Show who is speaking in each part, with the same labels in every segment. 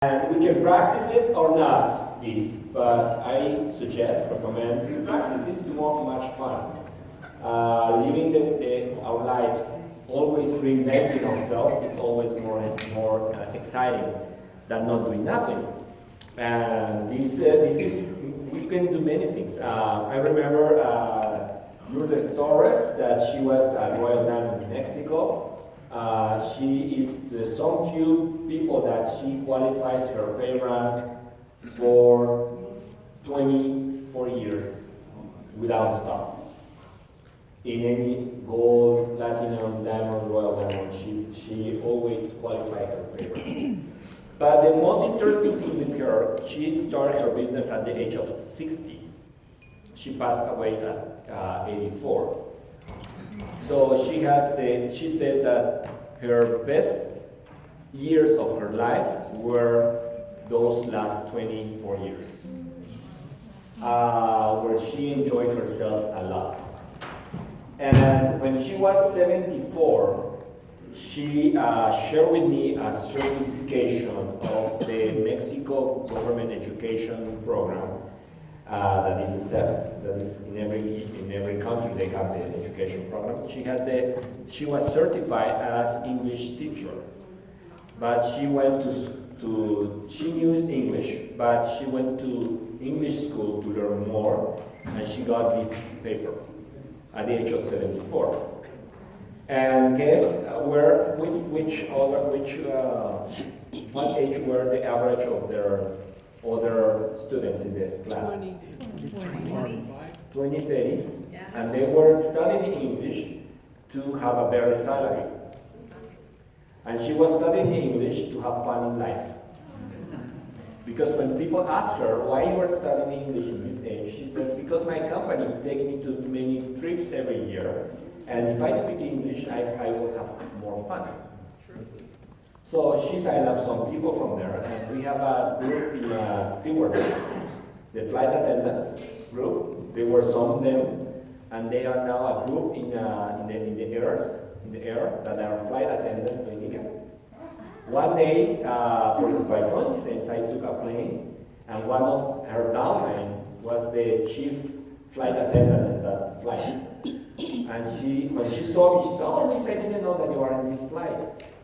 Speaker 1: And we can practice it or not, but I suggest, recommend to practice. It's more much fun. Living our lives, always reinventing ourselves, is always more exciting than not doing nothing. And this is, we can do many things. I remember Lourdes Torres, that she was at Royal Dam in Mexico. She is some few people that she qualifies her pay rank for 24 years without stop. In any gold, platinum, diamond, royal diamond, she always qualifies her pay rank. But the most interesting thing with her, she started her business at the age of 60. She passed away at 84. So she says that her best years of her life were those last 24 years, where she enjoyed herself a lot. And when she was 74, she shared with me a certification of the Mexico government education program. That is the seven. That is in every country they have the education program. She was certified as English teacher, but she went she knew English, but she went to English school to learn more, and she got this paper at the age of 74. And guess what age were the average of their other students in the class? 20, 30s, yeah. And they were studying English to have a better salary. And she was studying English to have fun in life. Because when people ask her, why you are studying English in this age, she says, because my company takes me to many trips every year, and if I speak English, I will have more fun. So she signed up some people from there, and we have a group in stewardess, the flight attendants group. There were some of them, and they are now a group in the air that are flight attendants in Nikken. One day, by coincidence, I took a plane, and one of her downline was the chief flight attendant in that flight. And when she saw me, she said, "Oh, Luis, I didn't know that you are in this flight.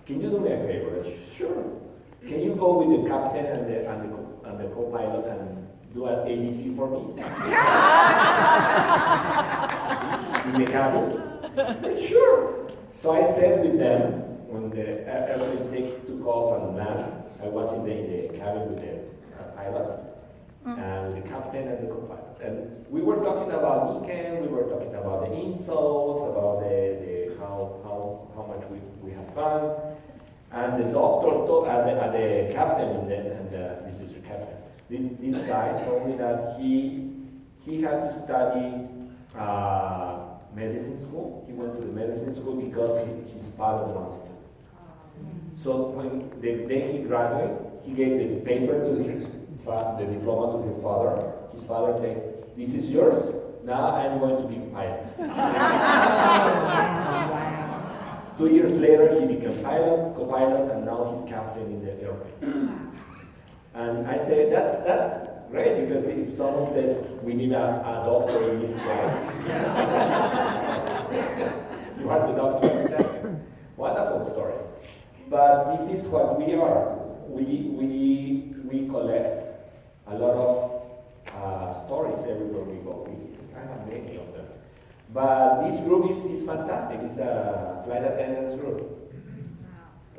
Speaker 1: Can you do me a favor?" I said, "Sure. Can you go with the captain and the co-pilot and do an ABC for me?" In the cabin? I said, "Sure." So I sat with them when the airplane took off and landed. I was in the cabin with the pilot and the captain and the co-pilot. And we were talking about Nikken, we were talking about the insults, about how much we have fun. And the doctor told, the captain, this is your captain, this guy told me that he had to study medicine school. He went to the medicine school because his father wants to. So when the day he graduated, he gave the paper to the diploma to his father. His father said, "This is yours. Now I'm going to be pilot." 2 years later, he became pilot, co-pilot, and now he's captain in the airplane. And I say that's great, because if someone says we need a doctor in this flight, you are the doctor. Wonderful stories. But this is what we are. We collect a lot of stories everywhere we go. I have many of them. But this group is fantastic. It's a flight attendants group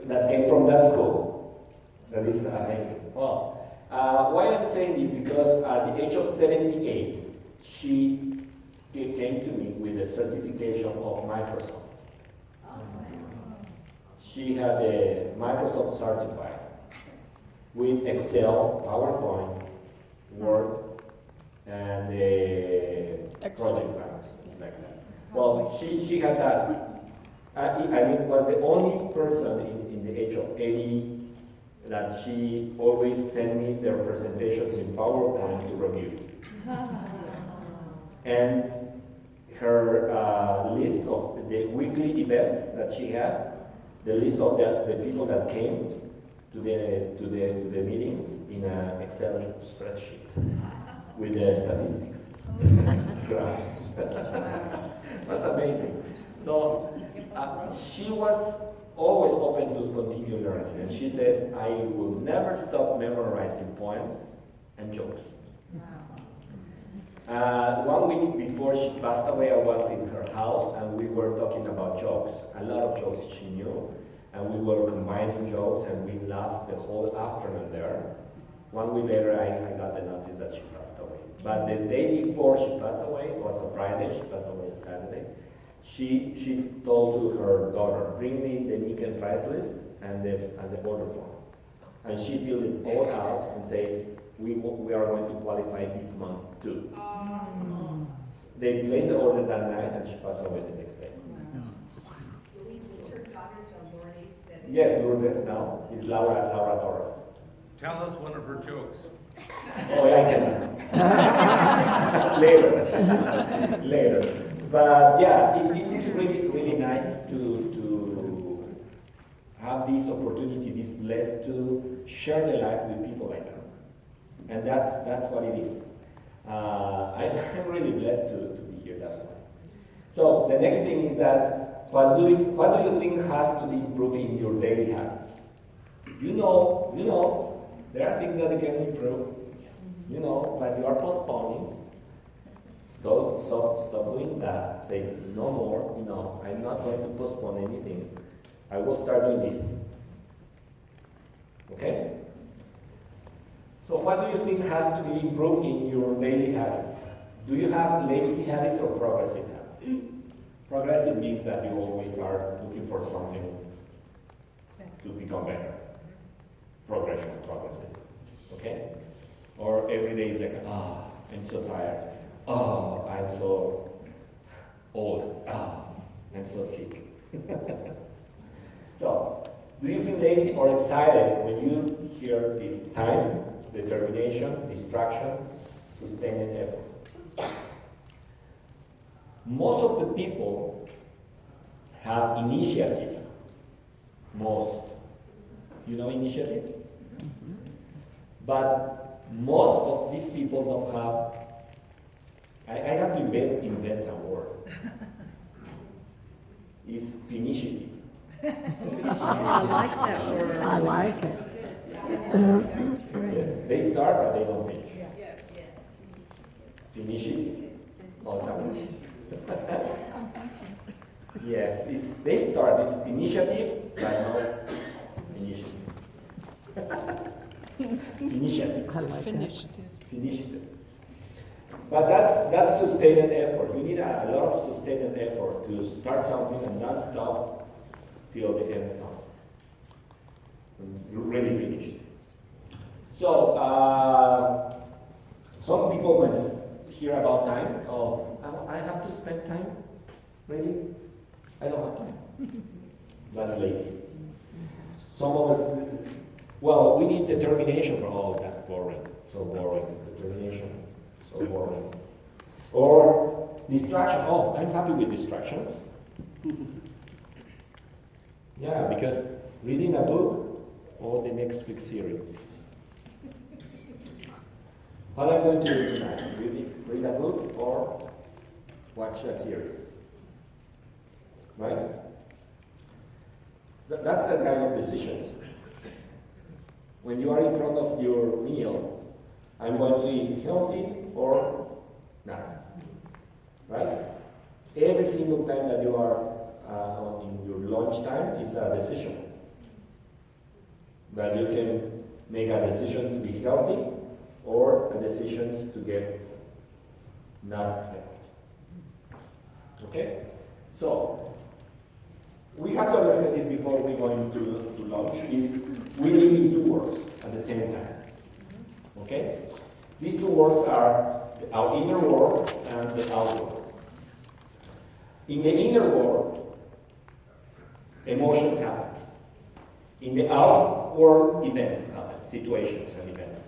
Speaker 1: that came from that school. That is amazing. Well, why I'm saying this, because at the age of 78, she came to me with a certification of Microsoft. She had a Microsoft certified with Excel, PowerPoint, Word, and the project plans, like that. Well, she had that. I mean, was the only person in the age of 80 that she always sent me their presentations in PowerPoint to review. And her list of the weekly events that she had, the list of the people that came, to the meetings in an Excel spreadsheet with the statistics, graphs. That's amazing. So she was always open to continue learning, and she says, I will never stop memorizing poems and jokes. 1 week before she passed away, I was in her house and we were talking about jokes. A lot of jokes she knew, and we were combining jokes and we laughed the whole afternoon there. 1 week later, I got the notice that she passed away. But the day before she passed away, it was a Friday, she passed away on Saturday, she told to her daughter, bring me the Nikken price list and the order form. And she filled it all out and said, we are going to qualify this month too. They placed the order that night and she passed away the next day.
Speaker 2: Luis, is her daughter Lourdes?
Speaker 1: Yes, Lourdes now. It's Laura Torres.
Speaker 3: Tell us one of her jokes.
Speaker 1: Oh, I cannot. Later. But yeah, it is really nice to have this opportunity, this blessed to share the life with people like that. And that's what it is. I'm really blessed to be here, that's why. So the next thing is that what do you think has to be improved in your daily habits? You know, there are things that you can improve, but you are postponing. Stop doing that. Say, no more, enough. I'm not going to postpone anything. I will start doing this. Okay? So what do you think has to be improved in your daily habits? Do you have lazy habits or progressive habits? Progressive means that you always are looking for something to become better. Progressive. Okay? Or every day is like, I'm so tired. I'm so old. I'm so sick. So, do you feel lazy or excited when you hear this time, determination, distraction, sustained effort? Most of the people have initiative. Most. You know initiative? But most of these people don't have. I have to invent a word. It's initiative.
Speaker 2: I like that word.
Speaker 4: I like it.
Speaker 1: Yes, they start but they don't finish. Initiative. Yes, they start. It's initiative, but not initiative. Initiative.
Speaker 4: I like
Speaker 1: Initiative. But that's sustained effort. You need a lot of sustained effort to start something and not stop till the end. You're really finished. So some people when hear about time, I have to spend time. Really? I don't have time. That's lazy. Some of us, well, we need determination for all of that. Boring. So boring. Determination is so boring. Or distraction. Oh, I'm happy with distractions. Yeah, because reading a book or the Netflix series. What I'm going to do tonight? Read a book or watch a series. Right? So that's the kind of decisions. When you are in front of your meal, I'm going to eat healthy or not. Right? Every single time that you are in your lunch time is a decision. That you can make a decision to be healthy or a decision to get not healthy. Okay? So, we have to understand this before we go into lunch, is we live in two worlds at the same time. Okay? These two worlds are our inner world and the outer world. In the inner world, emotion happens. In the outer world, events happen, situations and events.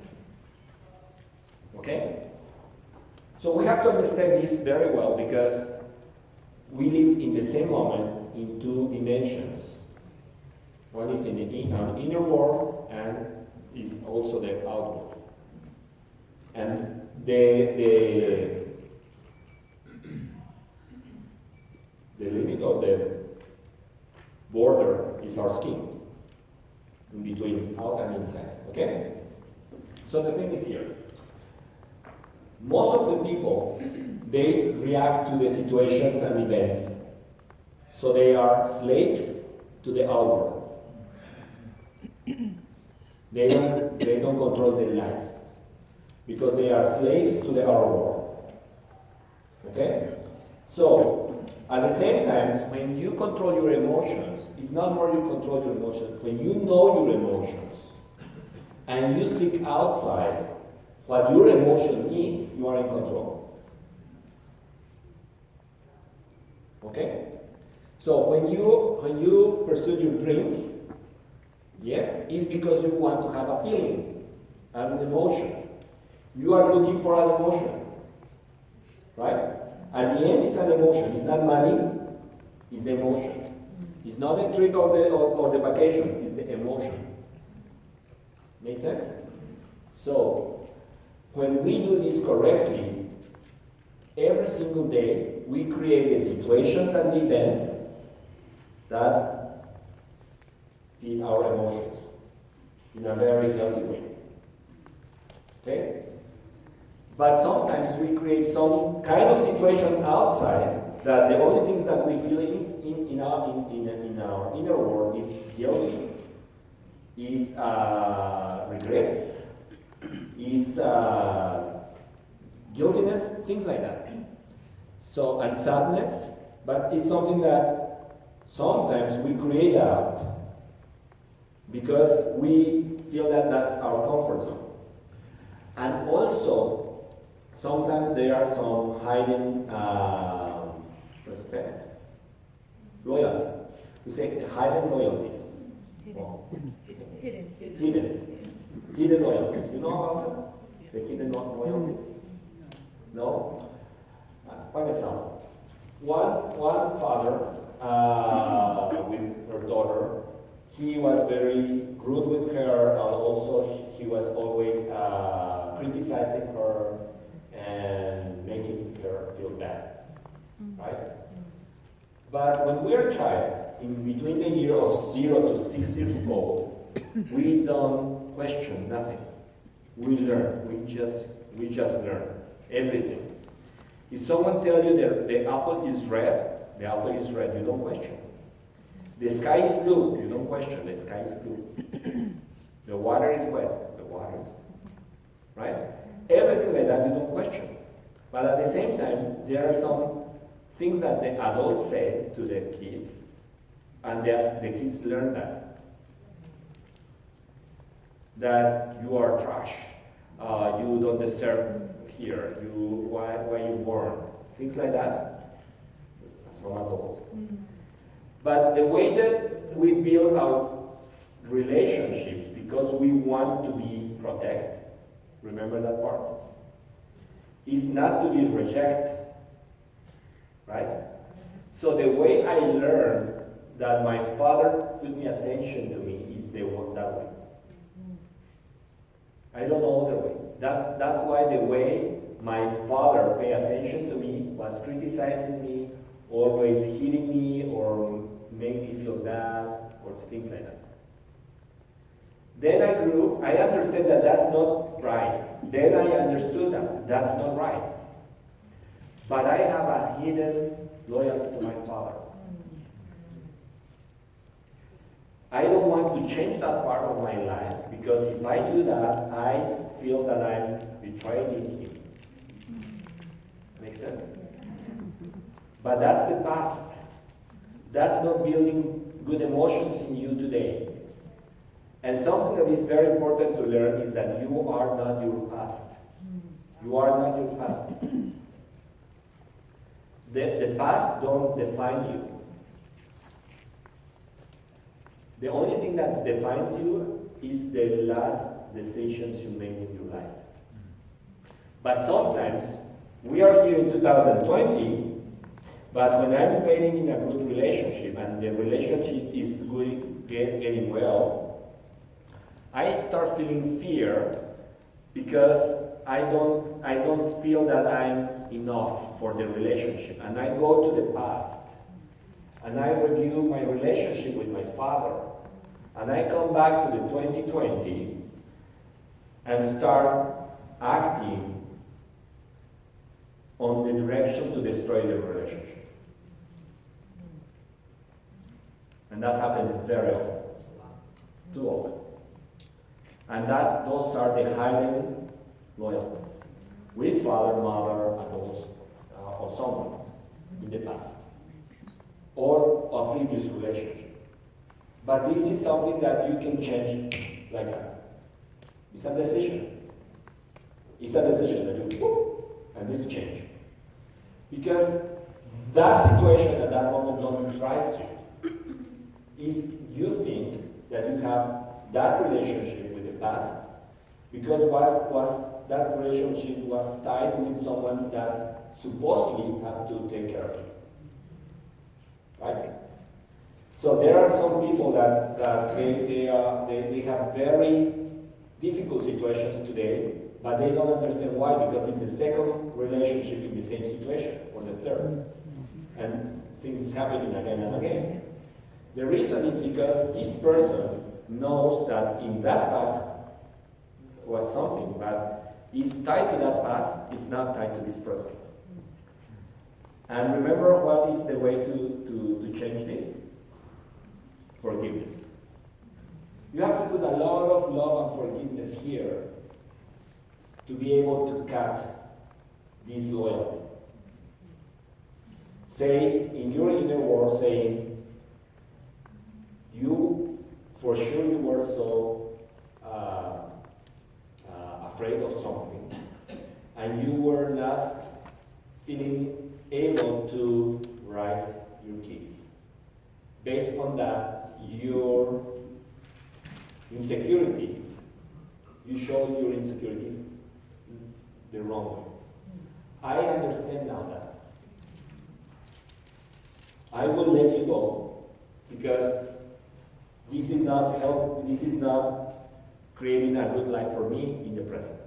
Speaker 1: Okay? So we have to understand this very well because we live in the same moment in two dimensions. One is in the inner world and is also the outward. And the limit of the border is our skin, in between out and inside, okay? So the thing is here. Most of the people, they react to the situations and events. So they are slaves to the outward. They don't control their lives because they are slaves to the outer world. Okay? So, at the same time, when you control your emotions, it's not more you control your emotions. When you know your emotions and you seek outside what your emotion needs, you are in control. Okay? So when you pursue your dreams, yes, it's because you want to have a feeling, an emotion. You are looking for an emotion, right? At the end, it's an emotion. It's not money. It's the emotion. It's not the trip or the vacation. It's the emotion. Make sense? So when we do this correctly, every single day we create the situations and the events that feed our emotions in a very healthy way. Okay? But sometimes we create some kind of situation outside that the only things that we feel in our inner world is guilty, is regrets, is guiltiness, things like that. So, and sadness, but it's something that sometimes we create out because we feel that that's our comfort zone. And also, sometimes there are some hidden respect, loyalty. We say hidden loyalties. Hidden loyalties. You know about that? The hidden loyalties? No? One example. One father with her daughter, he was very rude with her, and also he was always criticizing her and making her feel bad, right? But when we are a child, in between the year of 0 to 6 years old, we don't question nothing. We learn. We just learn everything. If someone tells you the apple is red, the apple is red. You don't question. The sky is blue. You don't question. The sky is blue. The water is wet. The water is right. Everything like that you don't question. But at the same time, there are some things that the adults say to the kids, and the kids learn that you are trash, you don't deserve here, why you born, things like that. Some adults. But the way that we build our relationships, because we want to be protected, remember that part? Is not to be rejected, right? So the way I learned that my father put me attention to me is that way. I don't know other way. That's why the way my father paid attention to me was criticizing me, always hitting me, or make me feel bad, or things like that. Then I grew, I understood that that's not right. Then I understood that that's not right. But I have a hidden loyalty to my father. I don't want to change that part of my life, because if I do that, I feel that I'm betraying him. Make sense? But that's the past. That's not building good emotions in you today. And something that is very important to learn is that you are not your past. You are not your past. The past don't define you. The only thing that defines you is the last decisions you made in your life. But sometimes, we are here in 2020, but when I'm getting in a good relationship and the relationship is getting well, I start feeling fear because I don't feel that I'm enough for the relationship. And I go to the past and I review my relationship with my father. And I come back to the 2020 and start acting on the direction to destroy the relationship. And that happens very often, too often. And those are the hidden loyalties with father, mother, adults, or someone in the past, or a previous relationship. But this is something that you can change like that. It's a decision. It's a decision that you, and this change. Because that situation at that moment don't strikes you. Is you think that you have that relationship with the past because that relationship was tied with someone that supposedly have to take care of you. Right? So there are some people that they have very difficult situations today, but they don't understand why, because it's the second relationship in the same situation, or the third. And things happening again and again. The reason is because this person knows that in that past was something, but is tied to that past, it's not tied to this present. And remember what is the way to change this? Forgiveness. You have to put a lot of love and forgiveness here to be able to cut this loyalty. Say, in your inner world, saying, you, for sure you were so afraid of something, and you were not feeling able to raise your kids. Based on that, your insecurity, you showed your insecurity the wrong way. I understand now that. I will let you go because this is not creating a good life for me in the present.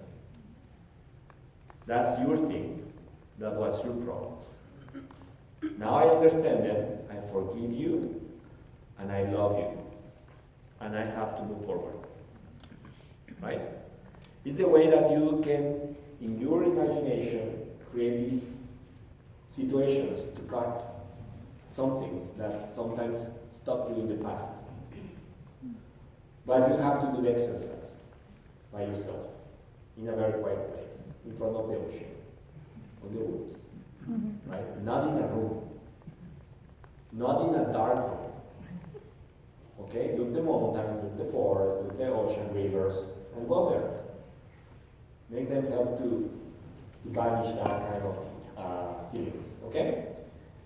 Speaker 1: That's your thing. That was your problem. Now I understand them, I forgive you, and I love you. And I have to move forward. Right? It's the way that you can, in your imagination, create these situations to cut some things that sometimes stop you in the past. But you have to do the exercise by yourself, in a very quiet place, in front of the ocean, on the woods. Right? Not in a room. Not in a dark room. Okay? Look the mountains, look the forest, look the ocean, rivers, and go there. Make them help to banish that kind of feelings. Okay?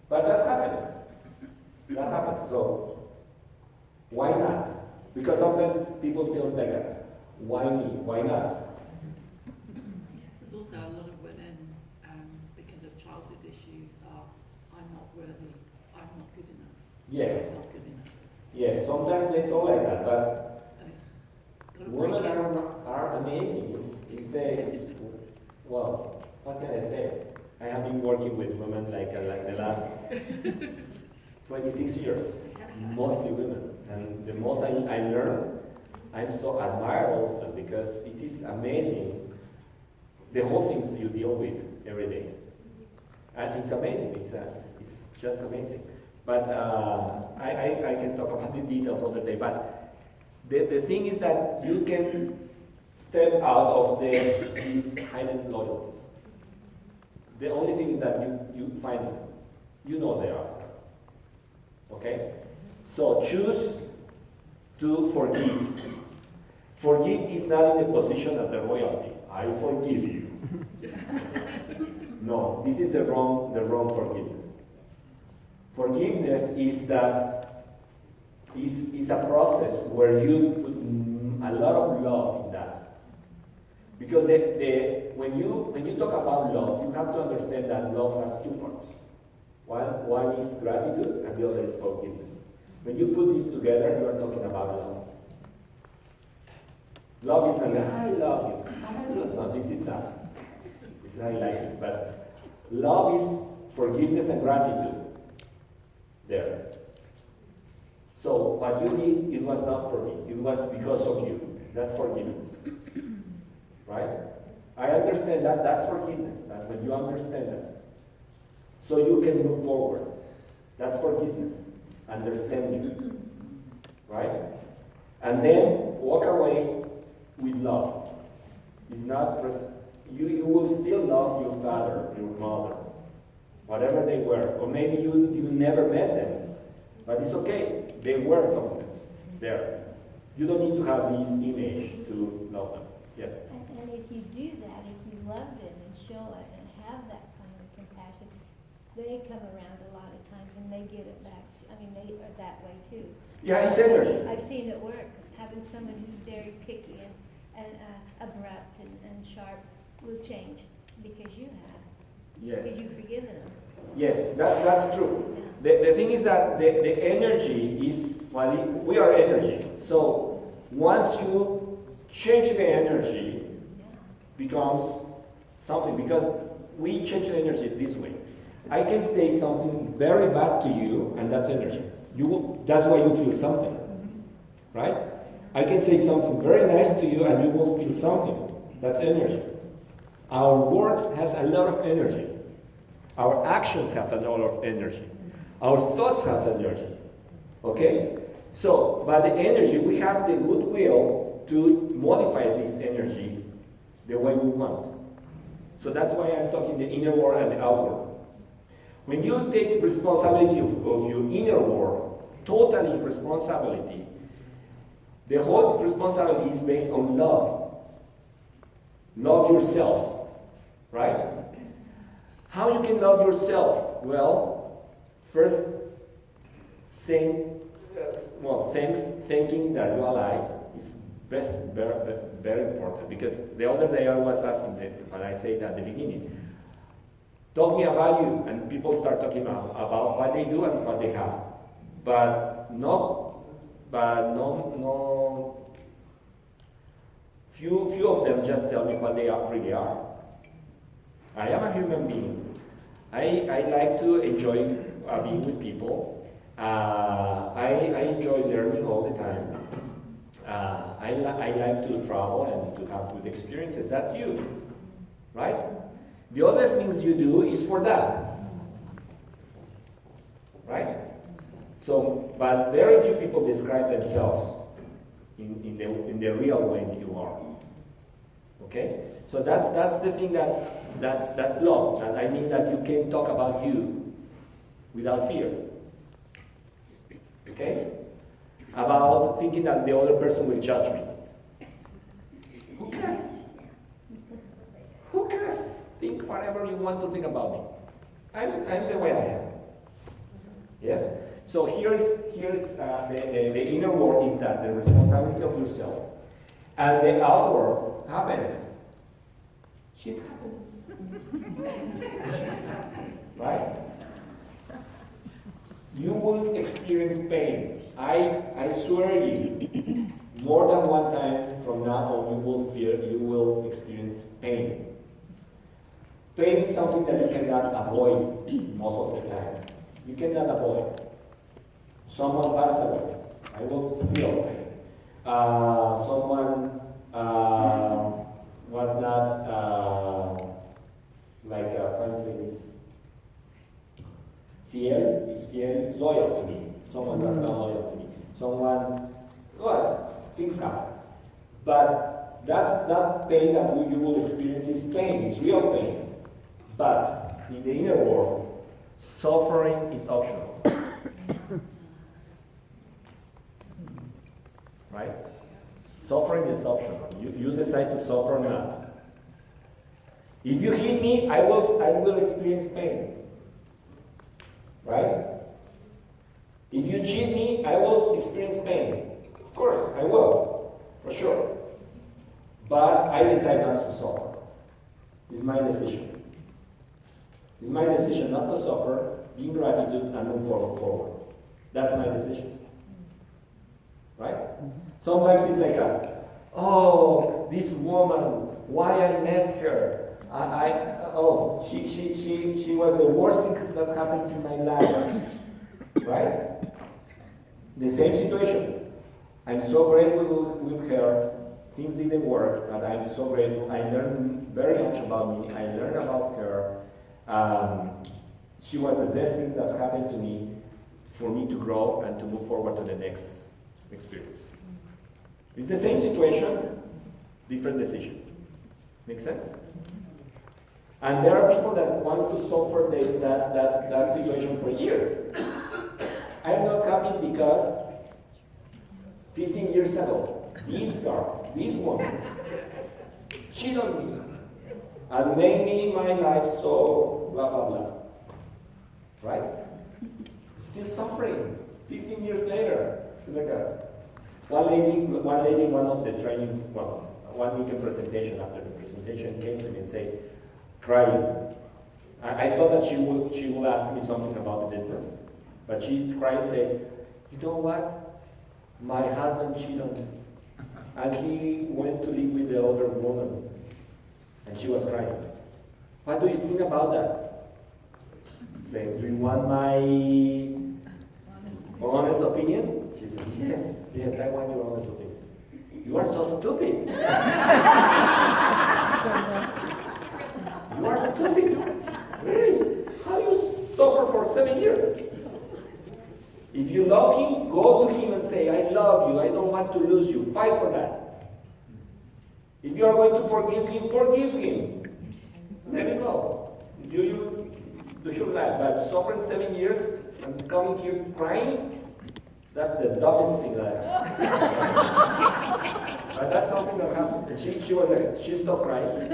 Speaker 1: But that happens. That happens. So, why not? Because sometimes people feel like, why me? Why not?
Speaker 4: There's also a lot of women, because of childhood issues, I'm not worthy, I'm not good enough.
Speaker 1: Yes.
Speaker 4: I'm not good enough.
Speaker 1: Yes, sometimes they feel like that, but
Speaker 4: And it's got to
Speaker 1: women
Speaker 4: break it.
Speaker 1: are amazing. Well, what can I say? I have been working with women like the last 26 years, mostly women. And the most I learn, I'm so admire all of them because it is amazing the whole things you deal with every day. And it's amazing, it's just amazing. But I can talk about the details other day, but the thing is that you can step out of these hidden loyalties. The only thing is that you find them. You know they are. Okay? So choose to forgive. Forgive is not in the position as a royalty. I forgive you. No, this is the wrong forgiveness. Forgiveness is a process where you put a lot of love in that. Because when you talk about love, you have to understand that love has two parts. One is gratitude and the other is forgiveness. When you put these together, you are talking about love. Love is not, I love you. No, this is not. This is how I like it. But love is forgiveness and gratitude. There. So what you did, it was not for me. It was because of you. That's forgiveness. Right? I understand that. That's forgiveness. That when you understand that. So you can move forward. That's forgiveness. Understanding. Right? And then walk away with love. It's not you will still love your father, your mother, whatever they were. Or maybe you never met them. But it's okay. They were sometimes there. You don't need to have this image to love them. Yes?
Speaker 5: And if you do that, if you love them and show it and have that kind of compassion, they come around a lot of times and they give it back. They are that way too.
Speaker 1: Yeah, it's energy.
Speaker 5: I've seen it work. Having someone who's very picky and abrupt and sharp will change because you have.
Speaker 1: Yes.
Speaker 5: Because you've forgiven them.
Speaker 1: Yes, that's true.
Speaker 5: Yeah.
Speaker 1: The thing is that the energy is, well, we are energy. So once you change the energy, becomes something, because we change the energy this way. I can say something very bad to you, and that's energy. That's why you feel something, right? I can say something very nice to you, and you will feel something. That's energy. Our words has a lot of energy. Our actions have a lot of energy. Our thoughts have energy. Okay? So, by the energy, we have the goodwill to modify this energy the way we want. So that's why I'm talking the inner world and the outward. When you take responsibility of your inner world, totally responsibility, the whole responsibility is based on love. Love yourself, right? How you can love yourself? Well, first, thanking that you're alive is very important. Because the other day I was asking, when I said at the beginning, talk me about you, and people start talking about what they do and what they have, but few of them just tell me what they really are. I am a human being. I like to enjoy being with people. I enjoy learning all the time. I like to travel and to have good experiences. That's you, right? The other things you do is for that, right? So, but very few people describe themselves in the real way that you are. Okay? So that's the thing that's love. And I mean that you can talk about you without fear. Okay? About thinking that the other person will judge me. Who cares? Who cares? Think whatever you want to think about me. I'm the way I am. Yes? So here's the inner world is that the responsibility of yourself. And the outward happens. Shit happens. Right? You will experience pain. I swear you, more than one time from now on you will experience pain. Pain is something that you cannot avoid most of the time. You cannot avoid. Someone passed away. I will feel pain. Someone was not how do you say this? Fiel is loyal to me. Someone was not loyal to me. Things happen. But that pain that you will experience is pain, it's real pain. But in the inner world, suffering is optional. Right? Suffering is optional. You decide to suffer or not. If you hit me, I will experience pain. Right? If you cheat me, I will experience pain. Of course, I will. For sure. But I decide not to suffer. It's my decision. It's my decision not to suffer, be in gratitude, and move forward. That's my decision. Right? Sometimes it's like oh, this woman, why I met her. She was the worst thing that happens in my life. Right? The same situation. I'm so grateful with her. Things didn't work, but I'm so grateful. I learned very much about me. I learned about her. She was the best thing that happened to me for me to grow and to move forward to the next experience. It's the same situation, different decision. Make sense? And there are people that want to suffer that situation for years. I'm not happy because 15 years ago, this girl, this woman, cheated on me and made me my life so blah blah blah. Right? Still suffering 15 years later. Like one lady, one of the trainings, one Nikken presentation, after the presentation came to me and said, crying. I thought that she would ask me something about the business, but she's crying, said, you know what? My husband cheated on me, and he went to live with the other woman, and she was crying. What do you think about that? Say, do you want my honest opinion? She says, yes, I want your honest opinion. You are so stupid. You are stupid. Really? How you suffer for 7 years? If you love him, go to him and say, I love you, I don't want to lose you. Fight for that. If you are going to forgive him, forgive him. Let it go. Do your life. But suffering 7 years and coming here crying, that's the dumbest thing that happened. But that's something that happened. And she stopped crying.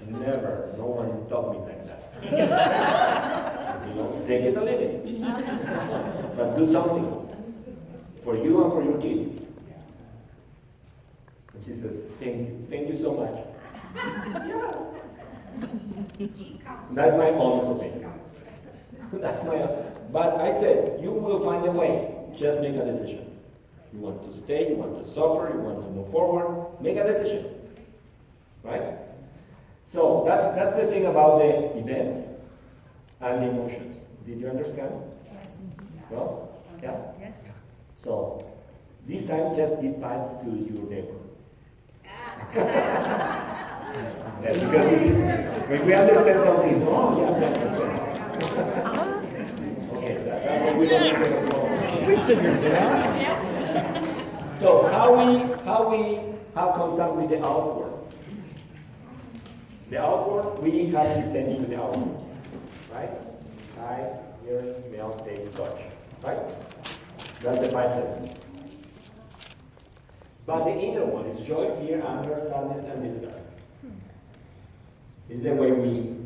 Speaker 1: Never. No one taught me like that. Take it or leave it. But do something for you and for your kids. And she says, thank you so much. Yeah. That's my honest opinion. But I said, you will find a way. Just make a decision. You want to stay, you want to suffer, you want to move forward, make a decision. Right? So that's the thing about the events and the emotions. Did you understand?
Speaker 2: Yes.
Speaker 1: No? Yeah?
Speaker 2: Yes.
Speaker 1: So this time just give 5 to your neighbor. Yeah, because this is when we understand something, so, oh yeah, we understand. Okay, that way we don't we figured it out. So how we have contact with the outward? The outward, we have the sense with the outward, right? Sight, hearing, smell, taste, touch, right? That's the 5 senses. But the inner one is joy, fear, anger, sadness, and disgust. Is the way we,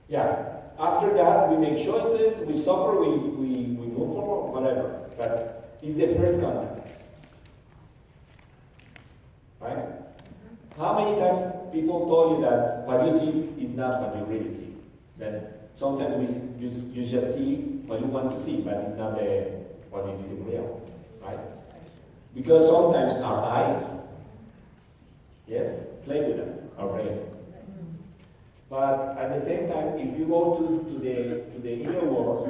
Speaker 1: yeah. After that, we make choices, we suffer, we move forward, whatever. But it's the first contact. Right? How many times people told you that what you see is not what you really see? That sometimes you just see what you want to see, but it's not what is in real. Right? Because sometimes our eyes, yes, play with us, our brain. But at the same time, if you go to the inner world,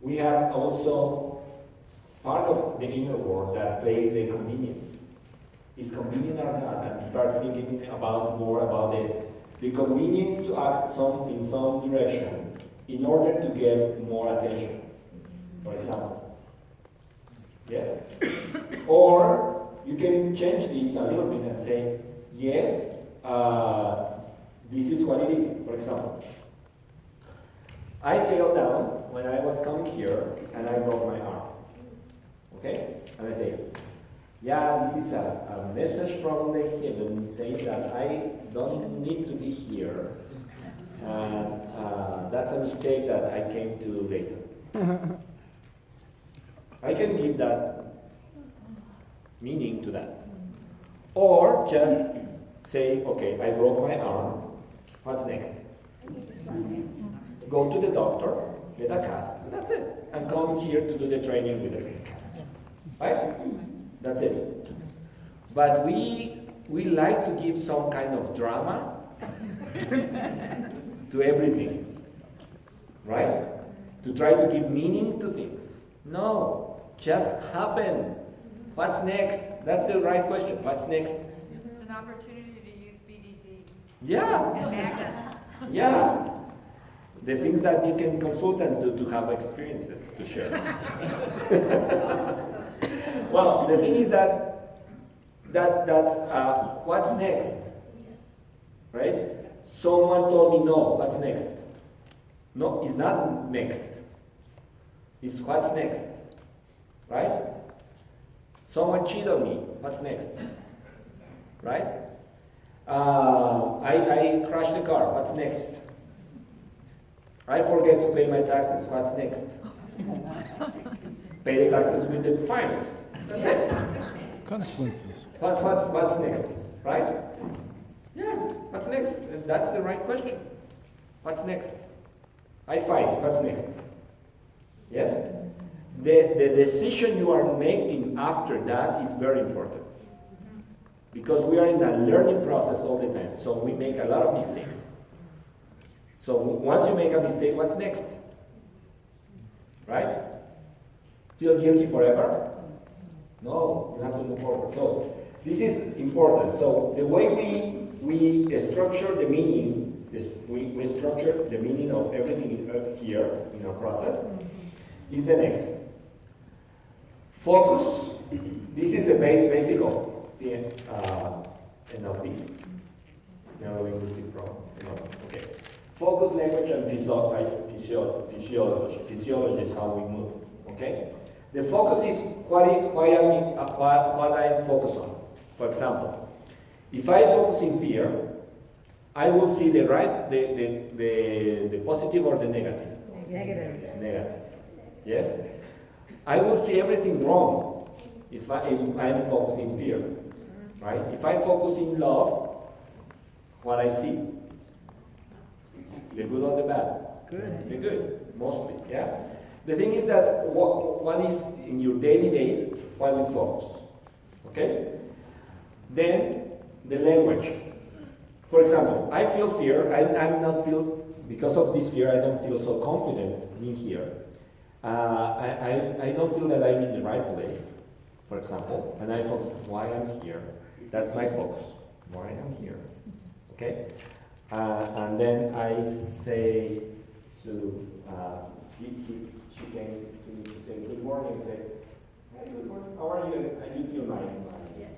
Speaker 1: we have also part of the inner world that plays the convenience. Is convenient or not? And start thinking more about the convenience to act in some direction in order to get more attention, for example. Yes? Or you can change this a little bit and say, yes, this is what it is, for example. I fell down when I was coming here and I broke my arm. Okay? And I say, yeah, this is a message from the heaven saying that I don't need to be here. And that's a mistake that I came to later. I can give that meaning to that. Or just say, okay, I broke my arm. What's next? Go to the doctor get a cast, and that's it. And come here to do the training with the cast. Right? That's it. But we like to give some kind of drama to everything. Right? To try to give meaning to things. No, just happen. What's next? That's the right question. What's next?
Speaker 6: It's an opportunity to use BDC
Speaker 1: Yeah.
Speaker 6: and magnets.
Speaker 1: Yeah. The things that we can consultants do to have experiences to share. Well, the thing is that's what's next, right? Someone told me no. What's next? No, it's not next. It's what's next, right? Someone cheated on me. What's next, right? I crashed the car. What's next? I forget to pay my taxes. What's next? Pay the taxes with the fines. That's it.
Speaker 7: Consequences.
Speaker 1: What's next? Right? Yeah. What's next? That's the right question. What's next? I fight. What's next? Yes? The decision you are making after that is very important. Because we are in a learning process all the time. So we make a lot of mistakes. So once you make a mistake, what's next? Right? Feel guilty forever? No, you have to move forward. So this is important. So the way we structure the meaning, we structure the meaning of everything here in our process is the next. Focus. This is the basic of the NLP, neuro-linguistic problem. Okay. Focus, language, and physiology is how we move. Okay. The focus is what I focus on. For example, if I focus in fear, I will see the positive or the negative. Negative. Yes. I will see everything wrong if I'm focusing fear. Right? If I focus in love, what I see, the good or the bad?
Speaker 2: Good.
Speaker 1: The good, mostly. Yeah. The thing is that what is in your daily days, what you focus. Okay? Then the language. For example, I feel fear. I'm not feel because of this fear. I don't feel so confident being here. I don't feel that I'm in the right place. For example, and I focus why I'm here. That's my focus. Why I'm here. Okay. And then I say to she came to me to say good morning. Say, hey, good morning. How are you? And you feel my energy.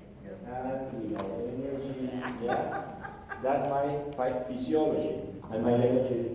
Speaker 1: Yeah. That's my physiology, and my language is